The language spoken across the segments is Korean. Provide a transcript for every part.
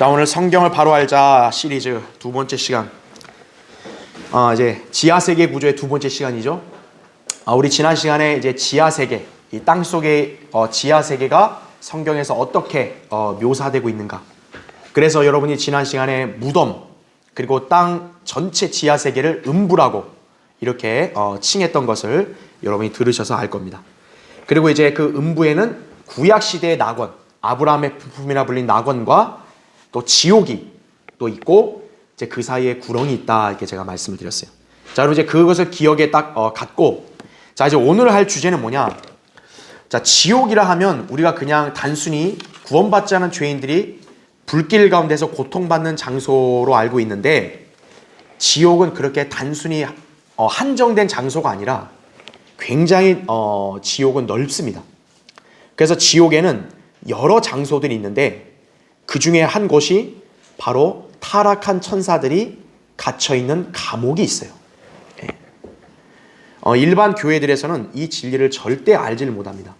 자, 오늘 성경을 바로 알자 시리즈 두 번째 시간. 이제 지하 세계 구조의 두 번째 시간이죠. 우리 지난 시간에 이제 지하 세계, 이 땅 속의 지하 세계가 성경에서 어떻게 묘사되고 있는가. 그래서 여러분이 지난 시간에 무덤 그리고 땅 전체 지하 세계를 음부라고 이렇게 칭했던 것을 여러분이 들으셔서 알 겁니다. 그리고 이제 그 음부에는 구약 시대의 낙원, 아브라함의 품이라 불린 낙원과 또 지옥이 또 있고 이제 그 사이에 구렁이 있다 이렇게 제가 말씀을 드렸어요. 자, 그럼 이제 그것을 기억에 딱 갖고, 자 이제 오늘 할 주제는 뭐냐? 자, 지옥이라 하면 우리가 그냥 단순히 구원받지 않은 죄인들이 불길 가운데서 고통받는 장소로 알고 있는데, 지옥은 그렇게 단순히 한정된 장소가 아니라 굉장히 지옥은 넓습니다. 그래서 지옥에는 여러 장소들이 있는데 그 중에 한 곳이 바로 타락한 천사들이 갇혀있는 감옥이 있어요. 일반 교회들에서는 이 진리를 절대 알지를 못합니다.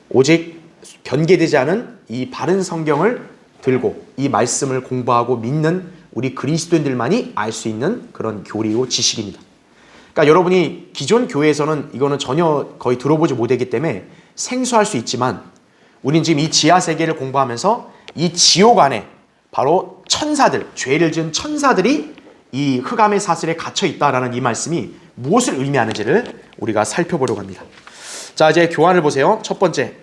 오직 변개되지 않은 이 바른 성경을 들고 이 말씀을 공부하고 믿는 우리 그리스도인들만이 알 수 있는 그런 교리고 지식입니다. 그러니까 여러분이 기존 교회에서는 이거는 전혀 거의 들어보지 못했기 때문에 생소할 수 있지만, 우린 지금 이 지하 세계를 공부하면서 이 지옥 안에 바로 천사들, 죄를 지은 천사들이 이 흑암의 사슬에 갇혀 있다라는 이 말씀이 무엇을 의미하는지를 우리가 살펴보려고 합니다. 자, 이제 교환을 보세요. 첫 번째.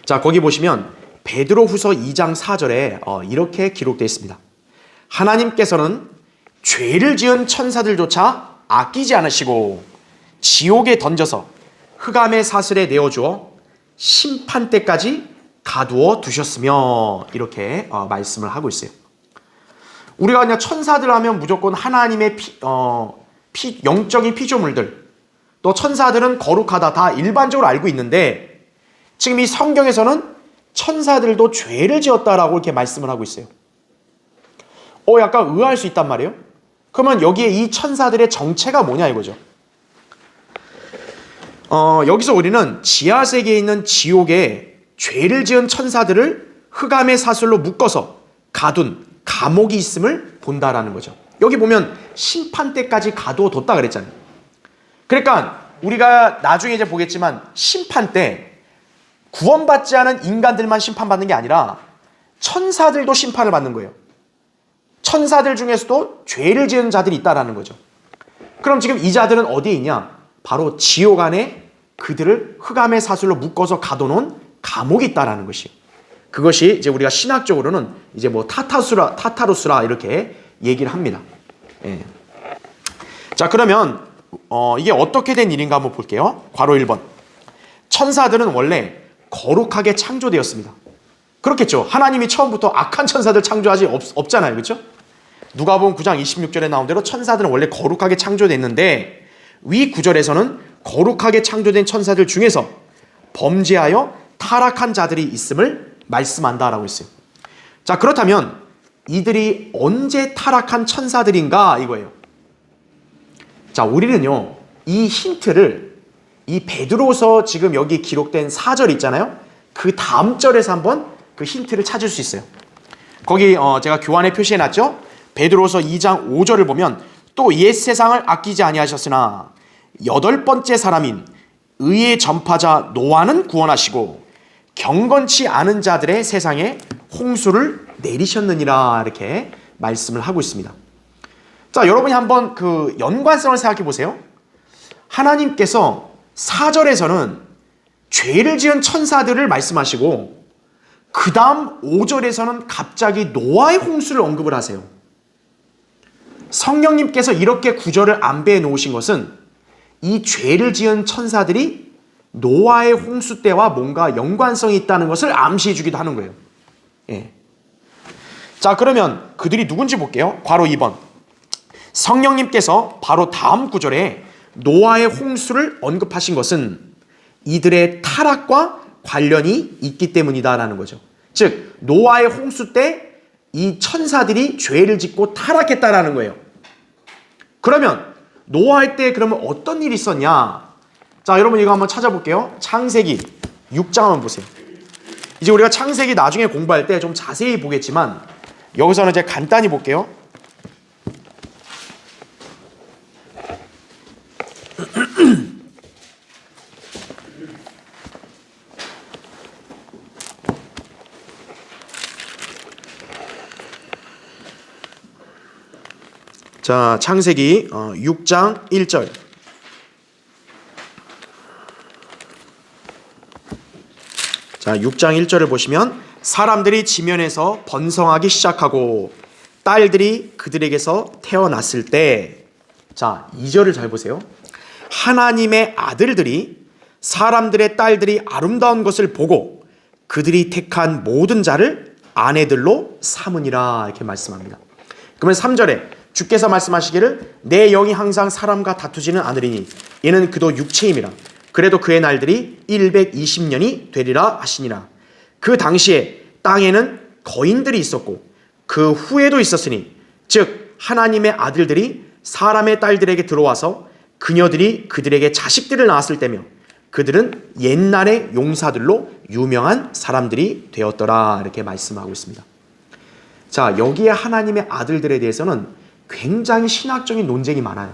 자, 거기 보시면 베드로후서 2장 4절에 이렇게 기록되어 있습니다. 하나님께서는 죄를 지은 천사들조차 아끼지 않으시고 지옥에 던져서 흑암의 사슬에 내어주어 심판 때까지 가두어 두셨으며, 이렇게 말씀을 하고 있어요. 우리가 그냥 천사들 하면 무조건 하나님의 영적인 피조물들, 또 천사들은 거룩하다, 다 일반적으로 알고 있는데, 지금 이 성경에서는 천사들도 죄를 지었다라고 이렇게 말씀을 하고 있어요. 약간 의아할 수 있단 말이에요. 그러면 여기에 이 천사들의 정체가 뭐냐 이거죠. 여기서 우리는 지하 세계에 있는 지옥에 죄를 지은 천사들을 흑암의 사슬로 묶어서 가둔 감옥이 있음을 본다라는 거죠. 여기 보면 심판 때까지 가두어 뒀다 그랬잖아요. 그러니까 우리가 나중에 이제 보겠지만 심판 때 구원받지 않은 인간들만 심판받는 게 아니라 천사들도 심판을 받는 거예요. 천사들 중에서도 죄를 지은 자들이 있다라는 거죠. 그럼 지금 이 자들은 어디에 있냐? 바로 지옥 안에 그들을 흑암의 사슬로 묶어서 가둬놓은 감옥이 있다라는 것이. 그것이 이제 우리가 신학적으로는 이제 뭐 타타루스라 이렇게 얘기를 합니다. 자, 그러면 이게 어떻게 된 일인가 한번 볼게요. 괄호 1번. 천사들은 원래 거룩하게 창조되었습니다. 그렇겠죠. 하나님이 처음부터 악한 천사들 창조하지 없잖아요. 그렇죠? 누가복음 9장 26절에 나온 대로 천사들은 원래 거룩하게 창조됐는데, 위 구절에서는 거룩하게 창조된 천사들 중에서 범죄하여 타락한 자들이 있음을 말씀한다라고 했어요. 자, 그렇다면 이들이 언제 타락한 천사들인가 이거예요. 자, 우리는요 이 힌트를 이 베드로서 지금 여기 기록된 4절 있잖아요. 그 다음 절에서 한번 그 힌트를 찾을 수 있어요. 거기 제가 교환에 표시해놨죠. 베드로서 2장 5절을 보면, 또 옛 세상을 아끼지 아니하셨으나 여덟 번째 사람인 의의 전파자 노아는 구원하시고 경건치 않은 자들의 세상에 홍수를 내리셨느니라, 이렇게 말씀을 하고 있습니다. 자, 여러분이 한번 그 연관성을 생각해 보세요. 하나님께서 4절에서는 죄를 지은 천사들을 말씀하시고 그 다음 5절에서는 갑자기 노아의 홍수를 언급을 하세요. 성령님께서 이렇게 구절을 안배해 놓으신 것은 이 죄를 지은 천사들이 노아의 홍수 때와 뭔가 연관성이 있다는 것을 암시해 주기도 하는 거예요. 자, 그러면 그들이 누군지 볼게요. 괄호 2번. 성령님께서 바로 다음 구절에 노아의 홍수를 언급하신 것은 이들의 타락과 관련이 있기 때문이다라는 거죠. 즉 노아의 홍수 때 이 천사들이 죄를 짓고 타락했다라는 거예요. 그러면 노아할 때 그러면 어떤 일이 있었냐? 자, 여러분 이거 한번 찾아볼게요. 창세기 6장 한번 보세요. 이제 우리가 창세기 나중에 공부할 때 좀 자세히 보겠지만 여기서는 이제 간단히 볼게요. 자, 창세기 6장 1절. 자, 6장 1절을 보시면 사람들이 지면에서 번성하기 시작하고 딸들이 그들에게서 태어났을 때, 자, 2절을 잘 보세요. 하나님의 아들들이 사람들의 딸들이 아름다운 것을 보고 그들이 택한 모든 자를 아내들로 삼으니라, 이렇게 말씀합니다. 그러면 3절에 주께서 말씀하시기를 내 영이 항상 사람과 다투지는 않으리니 이는 그도 육체임이라. 그래도 그의 날들이 120년이 되리라 하시니라. 그 당시에 땅에는 거인들이 있었고 그 후에도 있었으니 즉 하나님의 아들들이 사람의 딸들에게 들어와서 그녀들이 그들에게 자식들을 낳았을 때며 그들은 옛날의 용사들로 유명한 사람들이 되었더라, 이렇게 말씀하고 있습니다. 자, 여기에 하나님의 아들들에 대해서는 굉장히 신학적인 논쟁이 많아요.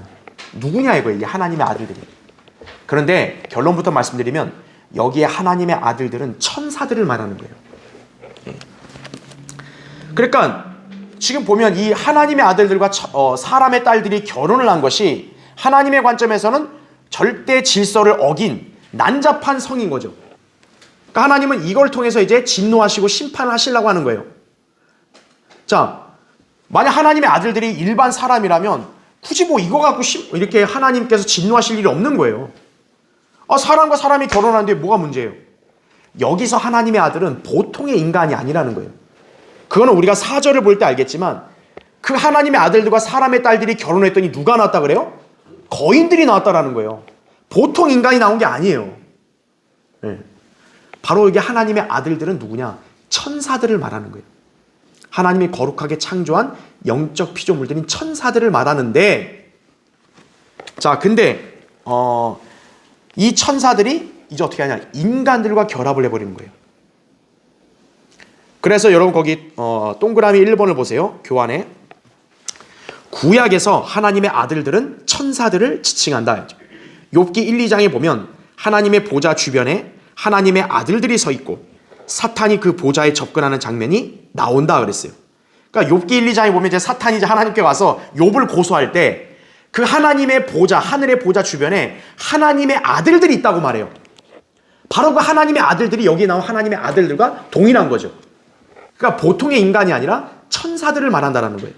누구냐 이거예요, 이 하나님의 아들들이. 그런데 결론부터 말씀드리면 여기에 하나님의 아들들은 천사들을 말하는 거예요. 그러니까 지금 보면 이 하나님의 아들들과 사람의 딸들이 결혼을 한 것이 하나님의 관점에서는 절대 질서를 어긴 난잡한 성인 거죠. 그러니까 하나님은 이걸 통해서 이제 진노하시고 심판하시려고 하는 거예요. 자, 만약 하나님의 아들들이 일반 사람이라면 굳이 뭐 이거 갖고 이렇게 하나님께서 진노하실 일이 없는 거예요. 사람과 사람이 결혼하는데 뭐가 문제예요? 여기서 하나님의 아들은 보통의 인간이 아니라는 거예요. 그거는 우리가 4절을 볼 때 알겠지만 그 하나님의 아들들과 사람의 딸들이 결혼했더니 누가 나왔다 그래요? 거인들이 나왔다라는 거예요. 보통 인간이 나온 게 아니에요. 네. 바로 이게 하나님의 아들들은 누구냐? 천사들을 말하는 거예요. 하나님이 거룩하게 창조한 영적 피조물들인 천사들을 말하는데, 자, 근데 이 천사들이 이제 어떻게 하냐? 인간들과 결합을 해버리는 거예요. 그래서 여러분 거기 동그라미 1번을 보세요. 교환에 구약에서 하나님의 아들들은 천사들을 지칭한다. 욥기 1, 2장에 보면 하나님의 보좌 주변에 하나님의 아들들이 서 있고 사탄이 그 보좌에 접근하는 장면이 나온다 그랬어요. 그러니까 욥기 1, 2장에 보면 이제 사탄이 이제 하나님께 와서 욥을 고소할 때 그 하나님의 보좌, 하늘의 보좌 주변에 하나님의 아들들이 있다고 말해요. 바로 그 하나님의 아들들이 여기 나온 하나님의 아들들과 동일한 거죠. 그러니까 보통의 인간이 아니라 천사들을 말한다는 거예요.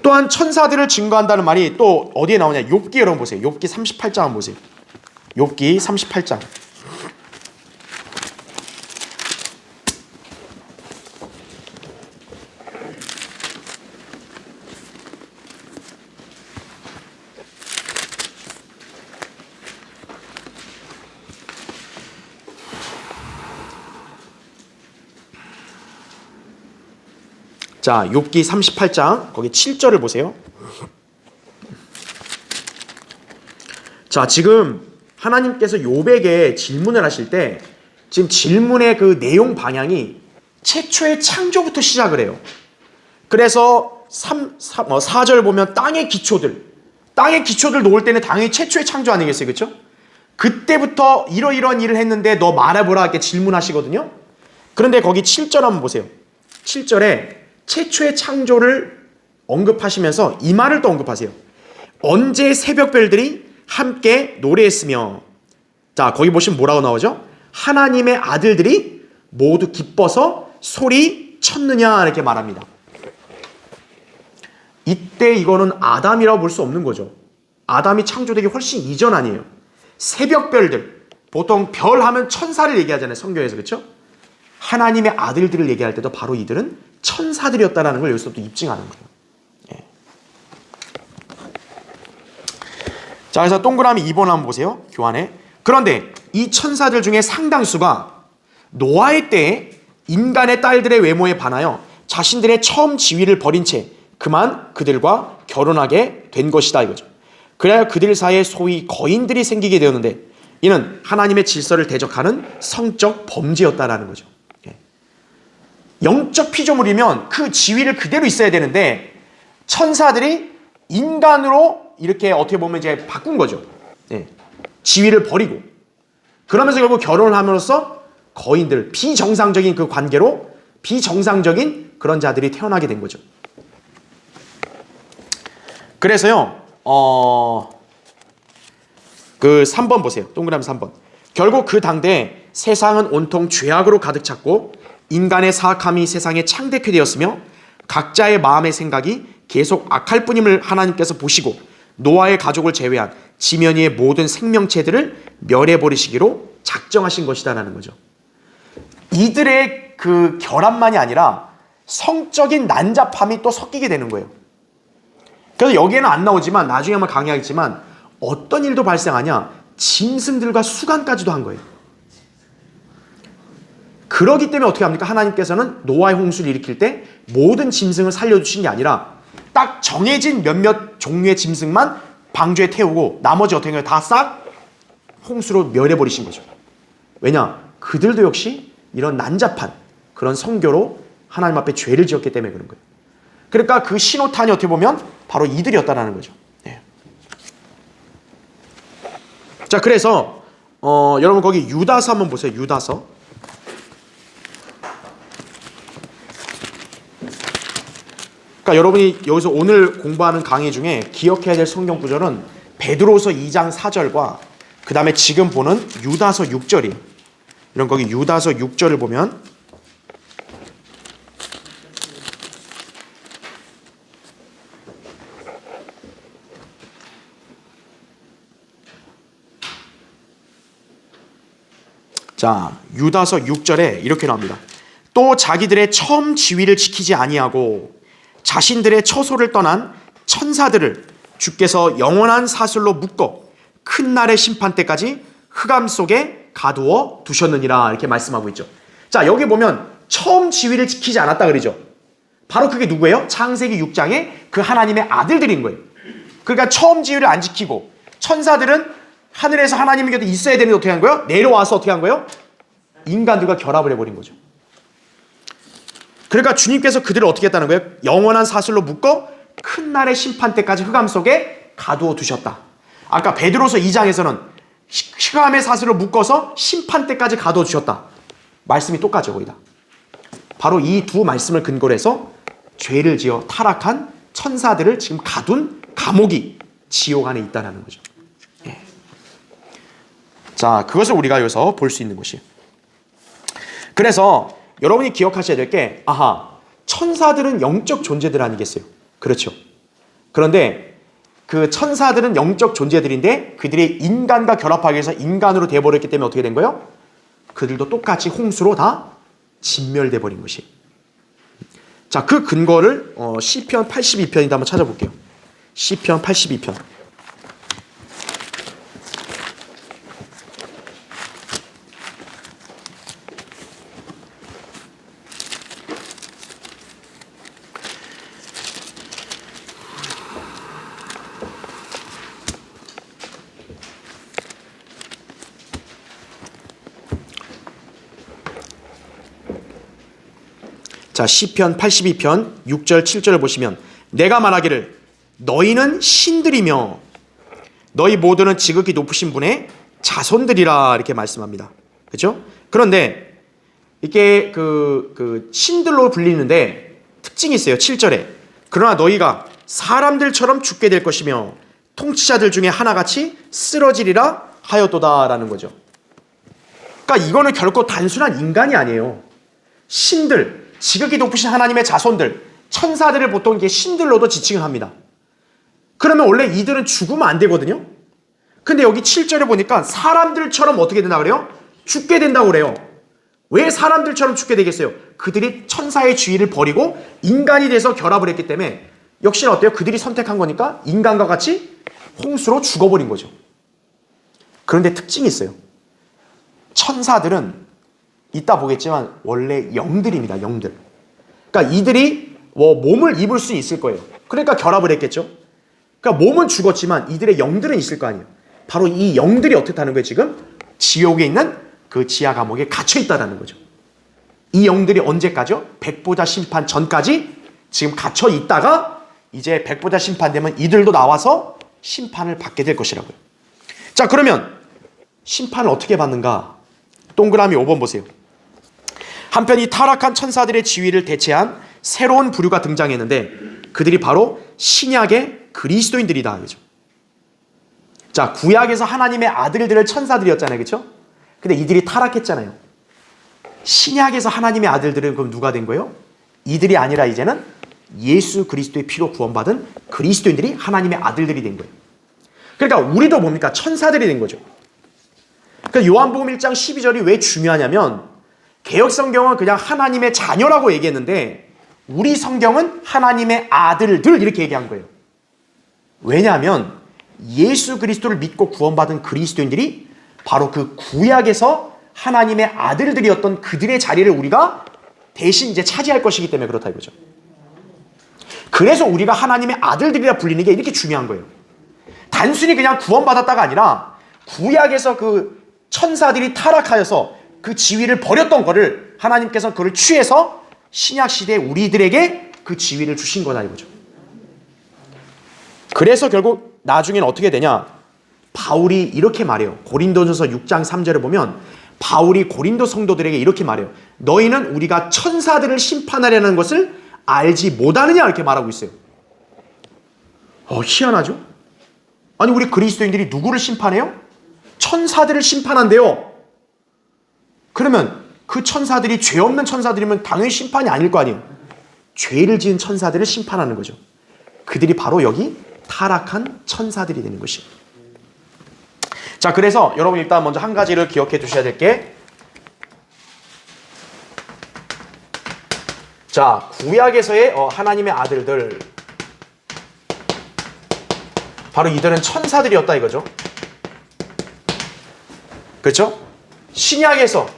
또한 천사들을 증거한다는 말이 또 어디에 나오냐? 욥기 여러분 보세요. 욥기 38장 한번 보세요. 욥기 38장. 자, 욥기 38장 거기 7절을 보세요. 자, 지금 하나님께서 욥에게 질문을 하실 때 지금 질문의 그 내용 방향이 최초의 창조부터 시작을 해요. 그래서 4절 보면 땅의 기초들 놓을 때는 당연히 최초의 창조 아니겠어요? 그렇죠? 그때부터 이러이러한 일을 했는데 너 말해보라 이렇게 질문하시거든요. 그런데 거기 7절 한번 보세요. 7절에 최초의 창조를 언급하시면서 이 말을 또 언급하세요. 언제 새벽별들이 함께 노래했으며, 자, 거기 보시면 뭐라고 나오죠? 하나님의 아들들이 모두 기뻐서 소리 쳤느냐, 이렇게 말합니다. 이때 이거는 아담이라고 볼 수 없는 거죠. 아담이 창조되기 훨씬 이전 아니에요. 새벽별들, 보통 별 하면 천사를 얘기하잖아요, 성경에서. 그렇죠? 하나님의 아들들을 얘기할 때도 바로 이들은 천사들이었다라는 걸 여기서 또 입증하는 거예요. 예. 자, 그래서 동그라미 2번 한번 보세요. 교환에. 그런데 이 천사들 중에 상당수가 노아의 때에 인간의 딸들의 외모에 반하여 자신들의 처음 지위를 버린 채 그만 그들과 결혼하게 된 것이다 이거죠. 그래야 그들 사이에 소위 거인들이 생기게 되었는데 이는 하나님의 질서를 대적하는 성적 범죄였다라는 거죠. 영적 피조물이면 그 지위를 그대로 있어야 되는데 천사들이 인간으로 이렇게 어떻게 보면 이제 바꾼 거죠. 지위를 버리고 그러면서 결국 결혼을 함으로써 거인들, 비정상적인 그 관계로 비정상적인 그런 자들이 태어나게 된 거죠. 그래서요, 그 3번 보세요. 동그라미 3번. 결국 그 당대에 세상은 온통 죄악으로 가득 찼고 인간의 사악함이 세상에 창대케 되었으며 각자의 마음의 생각이 계속 악할 뿐임을 하나님께서 보시고 노아의 가족을 제외한 지면 위의 모든 생명체들을 멸해버리시기로 작정하신 것이다라는 거죠. 이들의 그 결함만이 아니라 성적인 난잡함이 또 섞이게 되는 거예요. 그래서 여기에는 안 나오지만 나중에 한번 강의하겠지만 어떤 일도 발생하냐? 짐승들과 수간까지도 한 거예요. 그러기 때문에 어떻게 합니까? 하나님께서는 노아의 홍수를 일으킬 때 모든 짐승을 살려주신 게 아니라 딱 정해진 몇몇 종류의 짐승만 방주에 태우고 나머지 어떻게 해요? 다 싹 홍수로 멸해버리신 거죠. 왜냐? 그들도 역시 이런 난잡한 그런 성교로 하나님 앞에 죄를 지었기 때문에 그런 거예요. 그러니까 그 신호탄이 어떻게 보면 바로 이들이었다라는 거죠. 네. 자, 그래서 여러분 거기 유다서 한번 보세요. 유다서. 그러니까 여러분이 여기서 오늘 공부하는 강의 중에 기억해야 될 성경 구절은 베드로서 2장 4절과 그 다음에 지금 보는 유다서 6절이에요. 이런 거기 유다서 6절을 보면 자, 유다서 6절에 이렇게 나옵니다. 또 자기들의 처음 지위를 지키지 아니하고 자신들의 처소를 떠난 천사들을 주께서 영원한 사슬로 묶어 큰 날의 심판 때까지 흑암 속에 가두어 두셨느니라 이렇게 말씀하고 있죠. 자, 여기 보면 처음 지위를 지키지 않았다 그러죠. 바로 그게 누구예요? 창세기 6장에 그 하나님의 아들들인 거예요. 그러니까 처음 지위를 안 지키고 천사들은 하늘에서 하나님의 곁에 있어야 되는데 어떻게 한 거예요? 내려와서 어떻게 한 거예요? 인간들과 결합을 해버린 거죠. 그러니까 주님께서 그들을 어떻게 했다는 거예요? 영원한 사슬로 묶어 큰 날의 심판 때까지 흑암 속에 가두어 두셨다. 아까 베드로서 2장에서는 흑암의 사슬로 묶어서 심판 때까지 가두어 주셨다. 말씀이 똑같죠, 거의 다. 바로 이 두 말씀을 근거로 해서 죄를 지어 타락한 천사들을 지금 가둔 감옥이 지옥 안에 있다는 거죠. 예. 자, 그것을 우리가 여기서 볼 수 있는 것이에요. 그래서 여러분이 기억하셔야 될 게, 천사들은 영적 존재들 아니겠어요? 그렇죠. 그런데 그 천사들은 영적 존재들인데 그들이 인간과 결합하기 위해서 인간으로 되어버렸기 때문에 어떻게 된 거예요? 그들도 똑같이 홍수로 다 진멸돼 버린 것이. 자, 그 근거를 시편 82편인데 한번 찾아볼게요. 시편 82편. 자, 시편 82편 6절 7절을 보시면 내가 말하기를 너희는 신들이며 너희 모두는 지극히 높으신 분의 자손들이라 이렇게 말씀합니다. 그렇죠? 그런데 이게 그 신들로 불리는데 특징이 있어요. 7절에 그러나 너희가 사람들처럼 죽게 될 것이며 통치자들 중에 하나같이 쓰러지리라 하였도다라는 거죠. 그러니까 이거는 결코 단순한 인간이 아니에요. 신들, 지극히 높으신 하나님의 자손들, 천사들을 보통 이게 신들로도 지칭을 합니다. 그러면 원래 이들은 죽으면 안 되거든요. 근데 여기 7절에 보니까 사람들처럼 어떻게 된다고 그래요? 죽게 된다고 그래요. 왜 사람들처럼 죽게 되겠어요? 그들이 천사의 지위를 버리고 인간이 돼서 결합을 했기 때문에 역시나 어때요? 그들이 선택한 거니까 인간과 같이 홍수로 죽어버린 거죠. 그런데 특징이 있어요. 천사들은 이따 보겠지만 원래 영들입니다. 영들. 그러니까 이들이 몸을 입을 수 있을 거예요. 그러니까 결합을 했겠죠. 그러니까 몸은 죽었지만 이들의 영들은 있을 거 아니에요. 바로 이 영들이 어떻다는 거예요? 지금 지옥에 있는 그 지하 감옥에 갇혀 있다라는 거죠. 이 영들이 언제까지요? 백보자 심판 전까지 지금 갇혀 있다가 이제 백보자 심판되면 이들도 나와서 심판을 받게 될 것이라고요. 자, 그러면 심판을 어떻게 받는가? 동그라미 5번 보세요. 한편 이 타락한 천사들의 지위를 대체한 새로운 부류가 등장했는데 그들이 바로 신약의 그리스도인들이다. 그죠? 자, 구약에서 하나님의 아들들을 천사들이었잖아요. 그렇죠? 근데 이들이 타락했잖아요. 신약에서 하나님의 아들들은 그럼 누가 된 거예요? 이들이 아니라 이제는 예수 그리스도의 피로 구원받은 그리스도인들이 하나님의 아들들이 된 거예요. 그러니까 우리도 뭡니까? 천사들이 된 거죠. 그러니까 요한복음 1장 12절이 왜 중요하냐면 개역성경은 그냥 하나님의 자녀라고 얘기했는데 우리 성경은 하나님의 아들들 이렇게 얘기한 거예요. 왜냐하면 예수 그리스도를 믿고 구원받은 그리스도인들이 바로 그 구약에서 하나님의 아들들이었던 그들의 자리를 우리가 대신 이제 차지할 것이기 때문에 그렇다 이거죠. 그래서 우리가 하나님의 아들들이라 불리는 게 이렇게 중요한 거예요. 단순히 그냥 구원받았다가 아니라 구약에서 그 천사들이 타락하여서 그 지위를 버렸던 거를 하나님께서 그걸 취해서 신약 시대에 우리들에게 그 지위를 주신 거다 이거죠. 그래서 결국 나중에는 어떻게 되냐? 바울이 이렇게 말해요. 고린도전서 6장 3절에 보면 바울이 고린도 성도들에게 이렇게 말해요. 너희는 우리가 천사들을 심판하려는 것을 알지 못하느냐 이렇게 말하고 있어요. 희한하죠? 아니 우리 그리스도인들이 누구를 심판해요? 천사들을 심판한대요. 그러면 그 천사들이 죄 없는 천사들이면 당연히 심판이 아닐 거 아니에요. 죄를 지은 천사들을 심판하는 거죠. 그들이 바로 여기 타락한 천사들이 되는 것이에요. 자, 그래서 여러분 일단 먼저 한 가지를 기억해 두셔야 될 게, 자, 구약에서의 하나님의 아들들, 바로 이들은 천사들이었다 이거죠. 그렇죠? 신약에서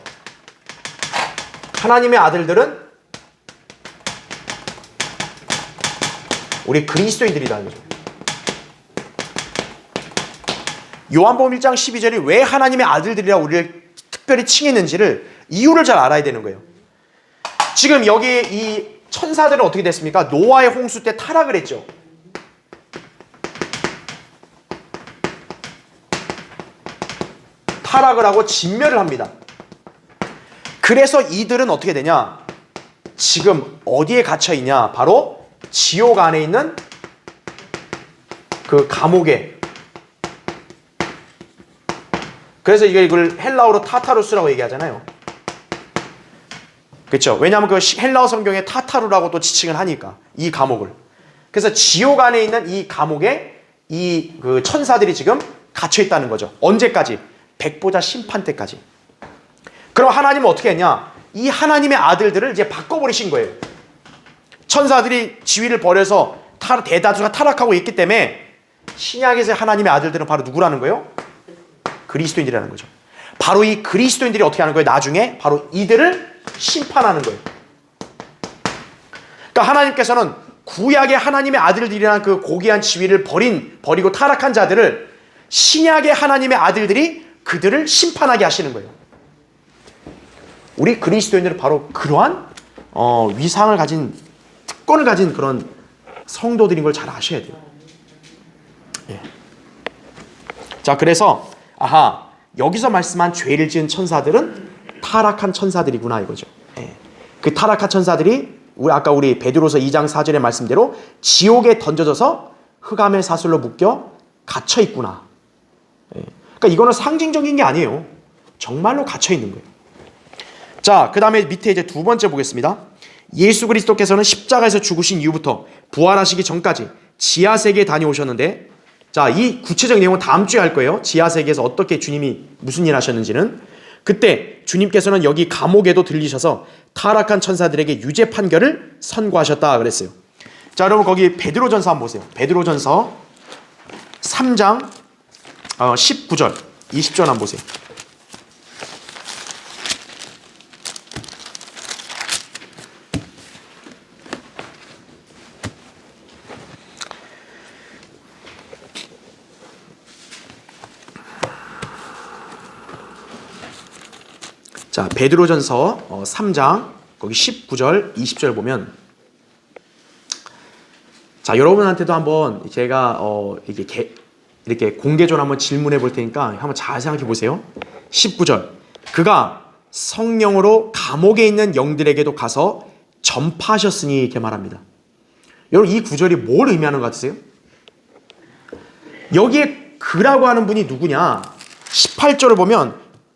하나님의 아들들은 우리 그리스도인들이다 이거죠. 요한복음 1장 12절이 왜 하나님의 아들들이라 우리를 특별히 칭했는지를 이유를 잘 알아야 되는 거예요. 지금 여기 이 천사들은 어떻게 됐습니까? 노아의 홍수 때 타락을 했죠. 타락을 하고 진멸을 합니다. 그래서 이들은 어떻게 되냐? 지금 어디에 갇혀 있냐? 바로 지옥 안에 있는 그 감옥에. 그래서 이걸 헬라어로 타타루스라고 얘기하잖아요. 그렇죠? 왜냐하면 그 헬라어 성경에 타타루라고 또 지칭을 하니까 이 감옥을. 그래서 지옥 안에 있는 이 감옥에 이 그 천사들이 지금 갇혀 있다는 거죠. 언제까지? 백보자 심판 때까지. 그럼 하나님은 어떻게 했냐? 이 하나님의 아들들을 이제 바꿔버리신 거예요. 천사들이 지위를 버려서 대다수가 타락하고 있기 때문에 신약에서 하나님의 아들들은 바로 누구라는 거예요? 그리스도인들이라는 거죠. 바로 이 그리스도인들이 어떻게 하는 거예요? 나중에 바로 이들을 심판하는 거예요. 그러니까 하나님께서는 구약의 하나님의 아들들이라는 그 고귀한 지위를 버리고 타락한 자들을 신약의 하나님의 아들들이 그들을 심판하게 하시는 거예요. 우리 그리스도인들은 바로 그러한 위상을 가진, 특권을 가진 그런 성도들인 걸 잘 아셔야 돼요. 예. 자, 그래서 여기서 말씀한 죄를 지은 천사들은 타락한 천사들이구나 이거죠. 예. 그 타락한 천사들이 아까 우리 베드로서 2장 4절의 말씀대로 지옥에 던져져서 흑암의 사슬로 묶여 갇혀 있구나. 예. 그러니까 이거는 상징적인 게 아니에요. 정말로 갇혀 있는 거예요. 자, 그 다음에 밑에 이제 두 번째 보겠습니다. 예수 그리스도께서는 십자가에서 죽으신 이후부터 부활하시기 전까지 지하세계에 다녀오셨는데, 자, 이 구체적 내용은 다음 주에 할 거예요. 지하세계에서 어떻게 주님이 무슨 일 하셨는지는. 그때 주님께서는 여기 감옥에도 들리셔서 타락한 천사들에게 유죄 판결을 선고하셨다 그랬어요. 자, 여러분 거기 베드로전서 한번 보세요. 베드로전서 3장 19절 20절 한번 보세요. 자, 베드로전서 3장 거기 19절, 20절 보면, 자, 여러분한테도 한번 제가 이렇게 공개적으로 한번 질문해 볼 테니까 한번 잘 생각해 보세요. 19절. 그가 성령으로 감옥에 있는 영들에게도 가서 전파하셨으니 이렇게 말합니다. 여러분, 이 구절이 뭘 의미하는 것 같으세요? 여기에 그라고 하는 분이 누구냐? 18절을 보면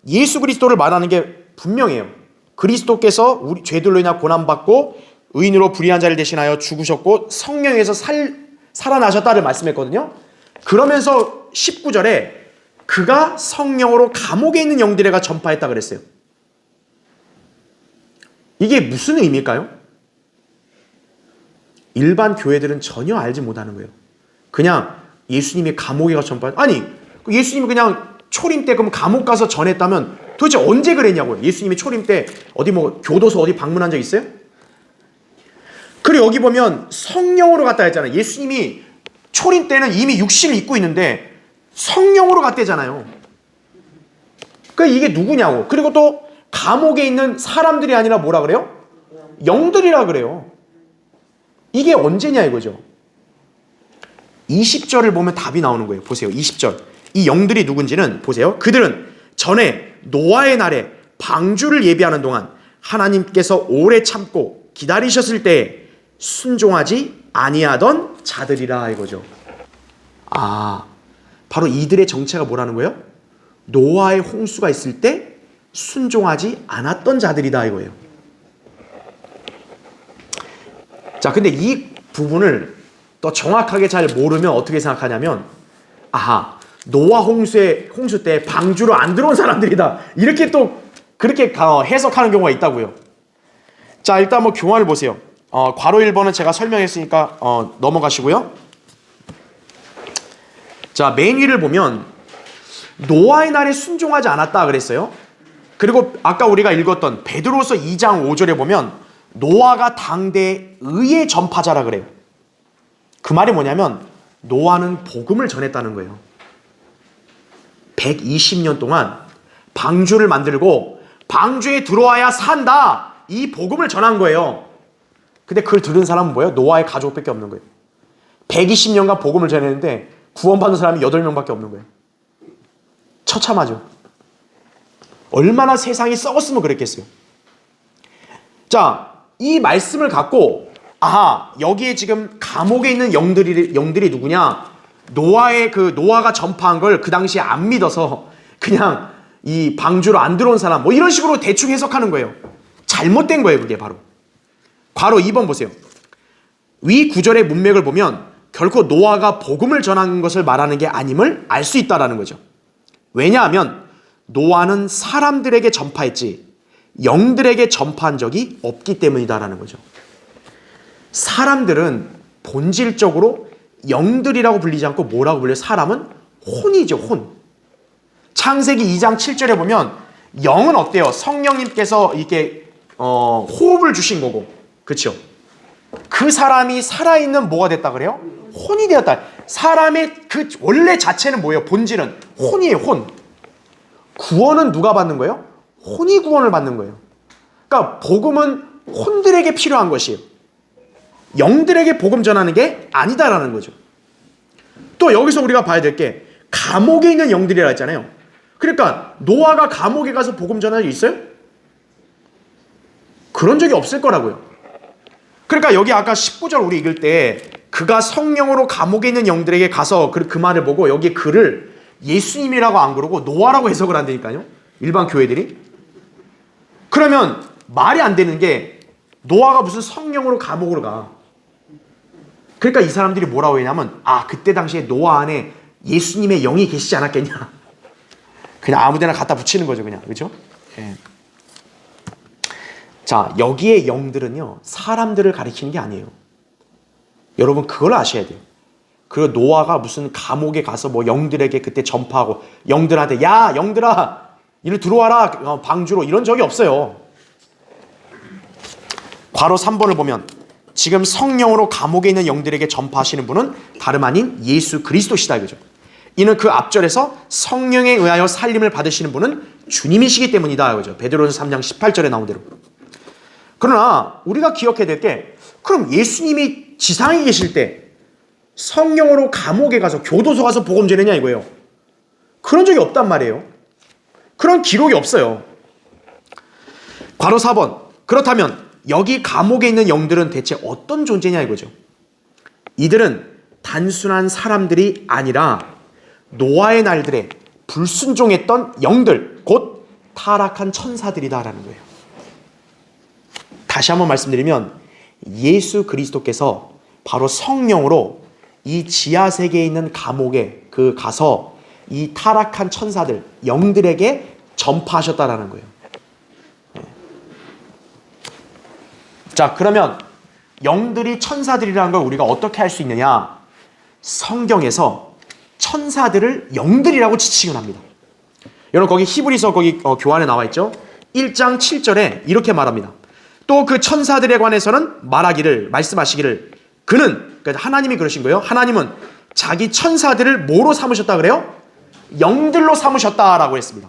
예수 그리스도를 말하는 게 분명해요. 그리스도께서 우리 죄들로 인하 고난받고 의인으로 불의한 자를 대신하여 죽으셨고 성령에서 살아나셨다를 말씀했거든요. 그러면서 19절에 그가 성령으로 감옥에 있는 영들에게 전파했다 그랬어요. 이게 무슨 의미일까요? 일반 교회들은 전혀 알지 못하는 거예요. 그냥 예수님이 감옥에 가서 전파했, 아니 예수님이 그냥 초림 때 그럼 감옥 가서 전했다면 도대체 언제 그랬냐고요. 예수님이 초림 때 어디 뭐 교도소 어디 방문한 적 있어요? 그리고 여기 보면 성령으로 갔다 했잖아요. 예수님이 초림 때는 이미 육신을 입고 있는데 성령으로 갔대잖아요. 그러니까 이게 누구냐고. 그리고 또 감옥에 있는 사람들이 아니라 뭐라 그래요? 영들이라 그래요. 이게 언제냐 이거죠. 20절을 보면 답이 나오는 거예요. 보세요. 20절. 이 영들이 누군지는 보세요. 그들은 전에 노아의 날에 방주를 예비하는 동안 하나님께서 오래 참고 기다리셨을 때 순종하지 아니하던 자들이라 이거죠. 아, 바로 이들의 정체가 뭐라는 거예요? 노아의 홍수가 있을 때 순종하지 않았던 자들이다 이거예요. 자, 근데 이 부분을 또 정확하게 잘 모르면 어떻게 생각하냐면, 아하, 노아 홍수 때 방주로 안 들어온 사람들이다, 이렇게 또 그렇게 해석하는 경우가 있다고요. 자, 일단 뭐 교환을 보세요. 괄호 1번은 제가 설명했으니까 넘어가시고요. 자, 맨 위를 보면 노아의 날에 순종하지 않았다 그랬어요. 그리고 아까 우리가 읽었던 베드로서 2장 5절에 보면 노아가 당대의 의의 전파자라 그래요. 그 말이 뭐냐면 노아는 복음을 전했다는 거예요. 120년 동안 방주를 만들고 방주에 들어와야 산다, 이 복음을 전한 거예요. 근데 그걸 들은 사람은 뭐예요? 노아의 가족밖에 없는 거예요. 120년간 복음을 전했는데 구원받은 사람이 8명밖에 없는 거예요. 처참하죠. 얼마나 세상이 썩었으면 그랬겠어요. 자, 이 말씀을 갖고 아하, 여기에 지금 감옥에 있는 영들이 누구냐? 노아가 전파한 걸 그 당시에 안 믿어서 그냥 이 방주로 안 들어온 사람, 뭐 이런 식으로 대충 해석하는 거예요. 잘못된 거예요, 그게 바로. 괄호 2번 보세요. 위 구절의 문맥을 보면 결코 노아가 복음을 전한 것을 말하는 게 아님을 알 수 있다라는 거죠. 왜냐하면 노아는 사람들에게 전파했지 영들에게 전파한 적이 없기 때문이다라는 거죠. 사람들은 본질적으로 영들이라고 불리지 않고 뭐라고 불려요? 사람은 혼이죠, 혼. 창세기 2장 7절에 보면 영은 어때요? 성령님께서 이렇게 호흡을 주신 거고, 그렇죠? 그 사람이 살아있는 뭐가 됐다 그래요? 혼이 되었다. 사람의 그 원래 자체는 뭐예요? 본질은 혼이에요, 혼. 구원은 누가 받는 거예요? 혼이 구원을 받는 거예요. 그러니까 복음은 혼들에게 필요한 것이에요. 영들에게 복음 전하는 게 아니다라는 거죠. 또 여기서 우리가 봐야 될 게 감옥에 있는 영들이라 했잖아요. 그러니까 노아가 감옥에 가서 복음 전할 일 있어요? 그런 적이 없을 거라고요. 그러니까 여기 아까 19절 우리 읽을 때 그가 성령으로 감옥에 있는 영들에게 가서 그 말을 보고 여기 글을 예수님이라고 안 그러고 노아라고 해석을 한다니까요. 일반 교회들이. 그러면 말이 안 되는 게 노아가 무슨 성령으로 감옥으로 가. 그러니까 이 사람들이 뭐라고 했냐면 그때 당시에 노아 안에 예수님의 영이 계시지 않았겠냐. 그냥 아무데나 갖다 붙이는 거죠, 그냥. 그렇죠? 예. 자, 여기에 영들은요 사람들을 가리키는 게 아니에요. 여러분 그걸 아셔야 돼요. 그리고 노아가 무슨 감옥에 가서 뭐 영들에게 그때 전파하고 영들한테 야 영들아 이리 들어와라 방주로, 이런 적이 없어요. 괄호 3번을 보면 지금 성령으로 감옥에 있는 영들에게 전파하시는 분은 다름 아닌 예수 그리스도시다 이거죠. 이는 그 앞절에서 성령에 의하여 살림을 받으시는 분은 주님이시기 때문이다. 그죠? 베드로전서 3장 18절에 나온 대로. 그러나 우리가 기억해야 될 게, 그럼 예수님이 지상에 계실 때 성령으로 감옥에 가서 교도소 가서 복음 전했냐 이거예요. 그런 적이 없단 말이에요. 그런 기록이 없어요. 괄호 4번. 그렇다면 여기 감옥에 있는 영들은 대체 어떤 존재냐 이거죠. 이들은 단순한 사람들이 아니라 노아의 날들에 불순종했던 영들, 곧 타락한 천사들이다라는 거예요. 다시 한번 말씀드리면 예수 그리스도께서 바로 성령으로 이 지하 세계에 있는 감옥에 가서 이 타락한 천사들, 영들에게 전파하셨다라는 거예요. 자, 그러면 영들이 천사들이라는 걸 우리가 어떻게 할 수 있느냐? 성경에서 천사들을 영들이라고 지칭을 합니다. 여러분 거기 히브리서 거기 교환에 나와 있죠. 1장 7절에 이렇게 말합니다. 또 그 천사들에 관해서는 말씀하시기를 그는, 그러니까 하나님이 그러신 거예요. 하나님은 자기 천사들을 뭐로 삼으셨다 그래요? 영들로 삼으셨다라고 했습니다.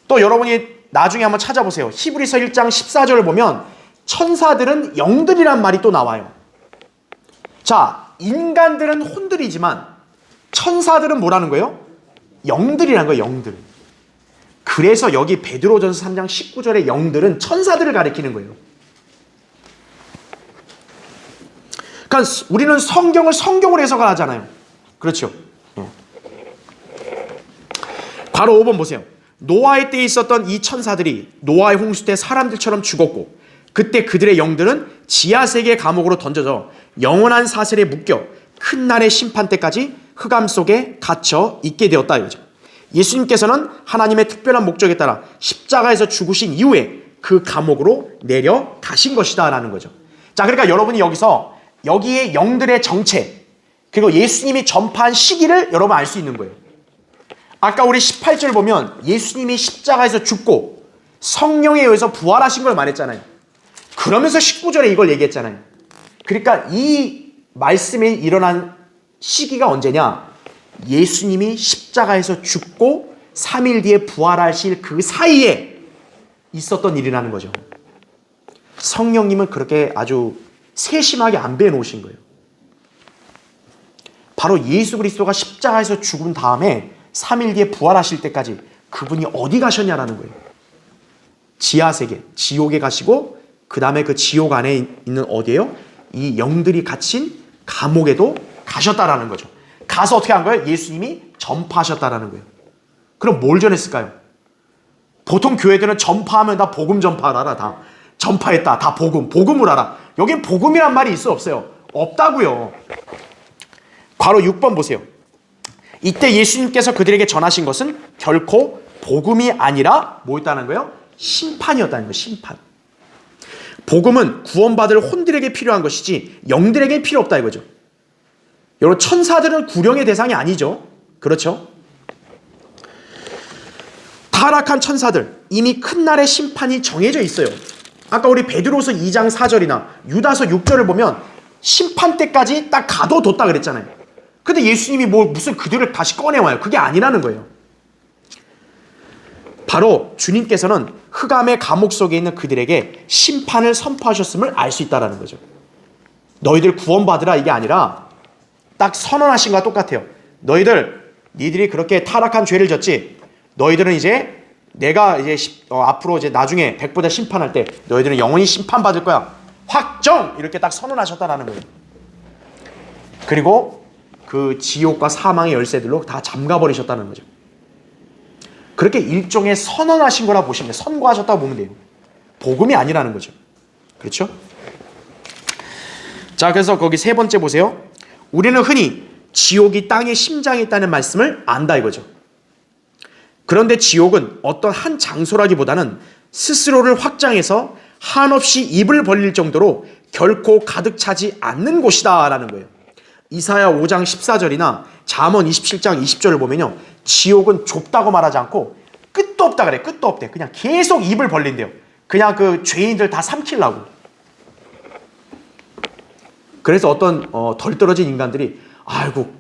또 여러분이 나중에 한번 찾아보세요. 히브리서 1장 14절을 보면 천사들은 영들이란 말이 또 나와요. 자, 인간들은 혼들이지만 천사들은 뭐라는 거예요? 영들이라는 거예요. 영들. 그래서 여기 베드로전서 3장 19절의 영들은 천사들을 가리키는 거예요. 그러니까 우리는 성경을 성경으로 해석을 하잖아요. 그렇죠? 바로 5번 보세요. 노아의 때에 있었던 이 천사들이 노아의 홍수 때 사람들처럼 죽었고 그때 그들의 영들은 지하세계 감옥으로 던져져 영원한 사슬에 묶여 큰 날의 심판 때까지 흑암 속에 갇혀 있게 되었다 이거죠. 예수님께서는 하나님의 특별한 목적에 따라 십자가에서 죽으신 이후에 그 감옥으로 내려가신 것이다 라는 거죠. 자, 그러니까 여러분이 여기에 영들의 정체 그리고 예수님이 전파한 시기를 여러분 알 수 있는 거예요. 아까 우리 18절 보면 예수님이 십자가에서 죽고 성령에 의해서 부활하신 걸 말했잖아요. 그러면서 19절에 이걸 얘기했잖아요. 그러니까 이 말씀이 일어난 시기가 언제냐? 예수님이 십자가에서 죽고 3일 뒤에 부활하실 그 사이에 있었던 일이라는 거죠. 성령님은 그렇게 아주 세심하게 안배해 놓으신 거예요. 바로 예수 그리스도가 십자가에서 죽은 다음에 3일 뒤에 부활하실 때까지 그분이 어디 가셨냐라는 거예요. 지하세계, 지옥에 가시고 그 다음에 그 지옥 안에 있는 어디예요? 이 영들이 갇힌 감옥에도 가셨다라는 거죠. 가서 어떻게 한 거예요? 예수님이 전파하셨다라는 거예요. 그럼 뭘 전했을까요? 보통 교회들은 전파하면 다 복음 전파하라, 다 전파했다, 다 복음을 하라. 여긴 복음이란 말이 있어 없어요? 없다고요. 바로 6번 보세요. 이때 예수님께서 그들에게 전하신 것은 결코 복음이 아니라 뭐였다는 거예요? 심판이었다는 거예요. 심판. 복음은 구원받을 혼들에게 필요한 것이지 영들에게 필요 없다 이거죠. 여러분 천사들은 구령의 대상이 아니죠. 그렇죠? 타락한 천사들 이미 큰 날의 심판이 정해져 있어요. 아까 우리 베드로서 2장 4절이나 유다서 6절을 보면 심판 때까지 딱 가둬뒀다 그랬잖아요. 근데 예수님이 무슨 그들을 다시 꺼내와요. 그게 아니라는 거예요. 바로 주님께서는 흑암의 감옥 속에 있는 그들에게 심판을 선포하셨음을 알 수 있다는 거죠. 너희들 구원받으라 이게 아니라 딱 선언하신 것과 똑같아요. 니들이 그렇게 타락한 죄를 졌지. 너희들은 이제 내가 이제 앞으로 이제 나중에 백보다 심판할 때 너희들은 영원히 심판받을 거야. 확정! 이렇게 딱 선언하셨다는 거예요. 그리고 그 지옥과 사망의 열쇠들로 다 잠가버리셨다는 거죠. 그렇게 일종의 선언하신 거라 보시면 돼요. 선고하셨다고 보면 돼요. 복음이 아니라는 거죠. 그렇죠? 자, 그래서 거기 세 번째 보세요. 우리는 흔히 지옥이 땅의 심장에 있다는 말씀을 안다 이거죠. 그런데 지옥은 어떤 한 장소라기보다는 스스로를 확장해서 한없이 입을 벌릴 정도로 결코 가득 차지 않는 곳이다 라는 거예요. 이사야 5장 14절이나 잠언 27장 20절을 보면요. 지옥은 좁다고 말하지 않고 끝도 없다 그래. 끝도 없대. 그냥 계속 입을 벌린대요. 그냥 그 죄인들 다 삼키려고. 그래서 어떤 덜 떨어진 인간들이 아이고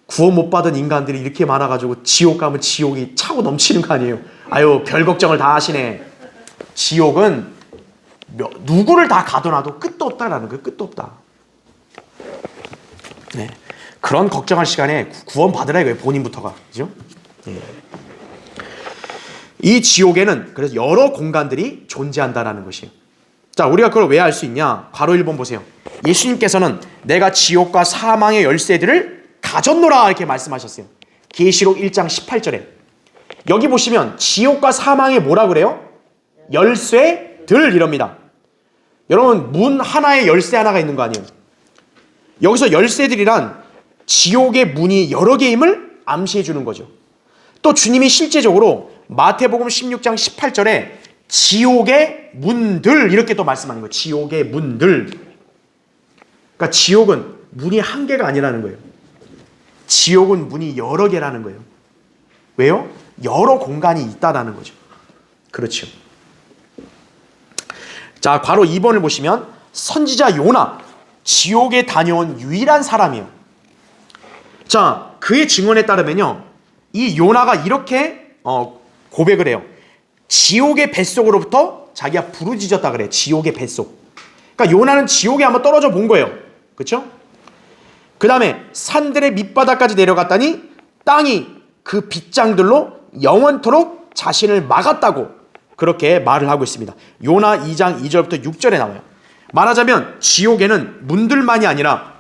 구원 못 받은 인간들이 이렇게 많아가지고 지옥 가면 지옥이 차고 넘치는 거 아니에요. 아유, 별 걱정을 다 하시네. 지옥은 누구를 다 가둬놔도 끝도 없다라는 거예요. 끝도 없다. 네. 그런 걱정할 시간에 구원 받으라 이거예요. 본인부터가. 그죠? 네. 이 지옥에는 그래서 여러 공간들이 존재한다라는 것이에요. 자, 우리가 그걸 왜 알 수 있냐? 괄호 1번 보세요. 예수님께서는 내가 지옥과 사망의 열쇠들을 가졌노라 이렇게 말씀하셨어요. 계시록 1장 18절에. 여기 보시면 지옥과 사망의 뭐라 그래요? 열쇠들 이럽니다. 여러분, 문 하나에 열쇠 하나가 있는 거 아니에요? 여기서 열쇠들이란 지옥의 문이 여러 개임을 암시해 주는 거죠. 또 주님이 실제적으로 마태복음 16장 18절에 지옥의 문들 이렇게 또 말씀하는 거예요. 지옥의 문들. 그러니까 지옥은 문이 한 개가 아니라는 거예요. 지옥은 문이 여러 개라는 거예요. 왜요? 여러 공간이 있다라는 거죠. 그렇죠. 자, 괄호 2번을 보시면 선지자 요나, 지옥에 다녀온 유일한 사람이에요. 자, 그의 증언에 따르면요, 이 요나가 이렇게 고백을 해요. 지옥의 뱃속으로부터 자기가 부르짖었다 그래요. 지옥의 뱃속. 그러니까 요나는 지옥에 한번 떨어져 본 거예요. 그렇죠? 그 다음에 산들의 밑바닥까지 내려갔더니 땅이 그 빗장들로 영원토록 자신을 막았다고 그렇게 말을 하고 있습니다. 요나 2장 2절부터 6절에 나와요. 말하자면 지옥에는 문들만이 아니라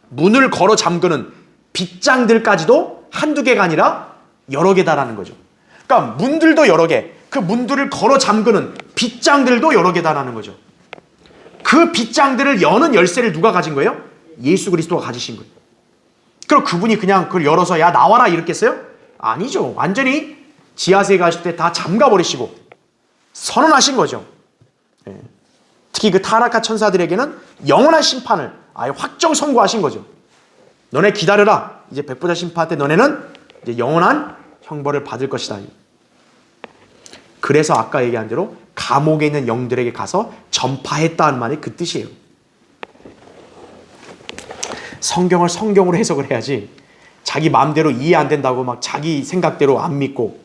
문을 걸어 잠그는 빗장들까지도 한두 개가 아니라 여러 개다라는 거죠. 그러니까 문들도 여러 개, 그 문들을 걸어 잠그는 빗장들도 여러 개다라는 거죠. 그 빗장들을 여는 열쇠를 누가 가진 거예요? 예수 그리스도가 가지신 거예요. 그럼 그분이 그냥 그걸 열어서 야 나와라 이렇게 했어요? 아니죠. 완전히 지하세에 가실 때 다 잠가버리시고 선언하신 거죠. 특히 그 타락한 천사들에게는 영원한 심판을 아예 확정 선고하신 거죠. 너네 기다려라. 이제 백보자 심판 때 너네는 이제 영원한 형벌을 받을 것이다. 그래서 아까 얘기한 대로 감옥에 있는 영들에게 가서 전파했다는 말이 그 뜻이에요. 성경을 성경으로 해석을 해야지 자기 마음대로 이해 안 된다고 막 자기 생각대로 안 믿고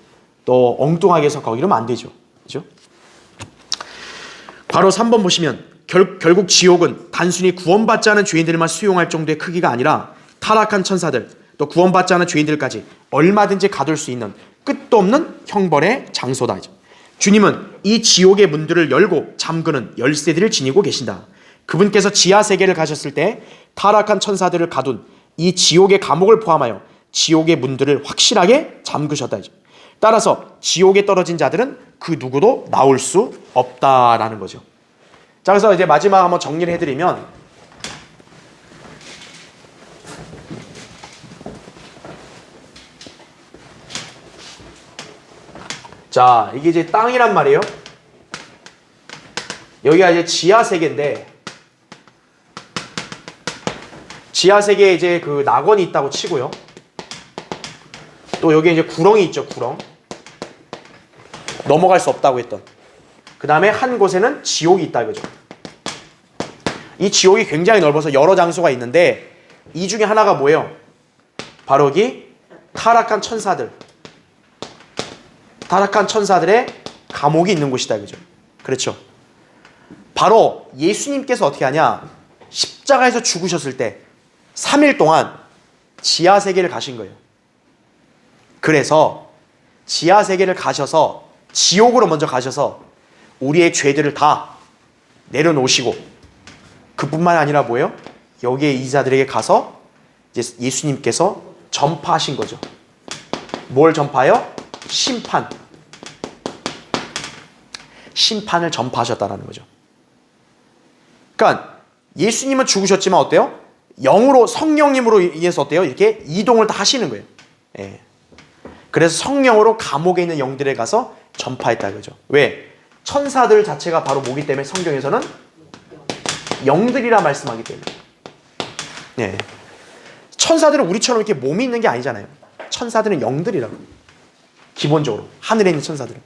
또 엉뚱하게 해석하고 이러면 안 되죠. 그죠? 바로 3번 보시면 결국 지옥은 단순히 구원받지 않은 죄인들만 수용할 정도의 크기가 아니라 타락한 천사들 또 구원받지 않은 죄인들까지 얼마든지 가둘 수 있는 끝도 없는 형벌의 장소다. 주님은 이 지옥의 문들을 열고 잠그는 열쇠들을 지니고 계신다. 그분께서 지하 세계를 가셨을 때 타락한 천사들을 가둔 이 지옥의 감옥을 포함하여 지옥의 문들을 확실하게 잠그셨다. 따라서 지옥에 떨어진 자들은 그 누구도 나올 수 없다라는 거죠. 자, 그래서 이제 마지막 한번 정리를 해드리면, 자, 이게 이제 땅이란 말이에요. 여기가 이제 지하 세계인데, 지하 세계에 이제 그 낙원이 있다고 치고요. 또 여기 이제 구렁이 있죠, 구렁. 넘어갈 수 없다고 했던. 그 다음에 한 곳에는 지옥이 있다 이거죠. 이 지옥이 굉장히 넓어서 여러 장소가 있는데 이 중에 하나가 뭐예요? 바로 여기 타락한 천사들. 타락한 천사들의 감옥이 있는 곳이다 이거죠. 그렇죠. 바로 예수님께서 어떻게 하냐? 십자가에서 죽으셨을 때 3일 동안 지하 세계를 가신 거예요. 그래서 지하 세계를 가셔서 지옥으로 먼저 가셔서 우리의 죄들을 다 내려놓으시고 그뿐만 아니라 뭐예요? 여기에 이자들에게 가서 이제 예수님께서 전파하신 거죠. 뭘 전파해요? 심판. 심판을 전파하셨다라는 거죠. 그러니까 예수님은 죽으셨지만 어때요? 영으로 성령님으로 인해서 어때요? 이렇게 이동을 다 하시는 거예요. 예. 그래서 성령으로 감옥에 있는 영들에 가서 전파했다 이거죠. 왜? 천사들 자체가 바로 뭐기 때문에 성경에서는 영들이라 말씀하기 때문에. 네. 천사들은 우리처럼 이렇게 몸이 있는 게 아니잖아요. 천사들은 영들이라고. 기본적으로 하늘에 있는 천사들은.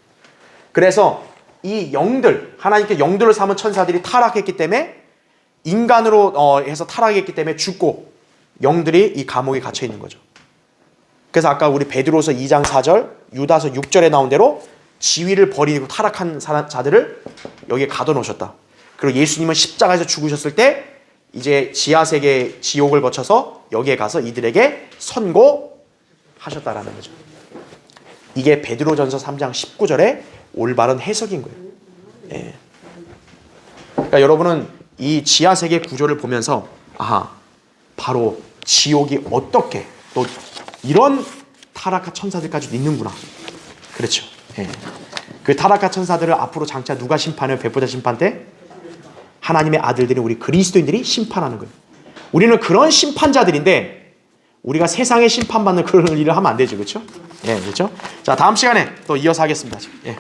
그래서 이 영들, 하나님께 영들을 삼은 천사들이 타락했기 때문에 인간으로 해서 타락했기 때문에 죽고 영들이 이 감옥에 갇혀 있는 거죠. 그래서 아까 우리 베드로서 2장 4절, 유다서 6절에 나온 대로 지위를 버리고 타락한 자들을 여기에 가둬놓으셨다. 그리고 예수님은 십자가에서 죽으셨을 때 이제 지하세계 지옥을 거쳐서 여기에 가서 이들에게 선고하셨다라는 거죠. 이게 베드로전서 3장 19절의 올바른 해석인 거예요. 예. 그러니까 여러분은 이 지하세계 구조를 보면서 아하, 바로 지옥이 어떻게 또 이런 타락한 천사들까지 있는구나. 그렇죠. 예. 그 타락한 천사들을 앞으로 장차 누가 심판을 베푸자 심판 때 하나님의 아들들이 우리 그리스도인들이 심판하는 거예요. 우리는 그런 심판자들인데 우리가 세상에 심판받는 그런 일을 하면 안 되죠. 그렇죠? 예, 그렇죠? 자, 다음 시간에 또 이어서 하겠습니다. 예.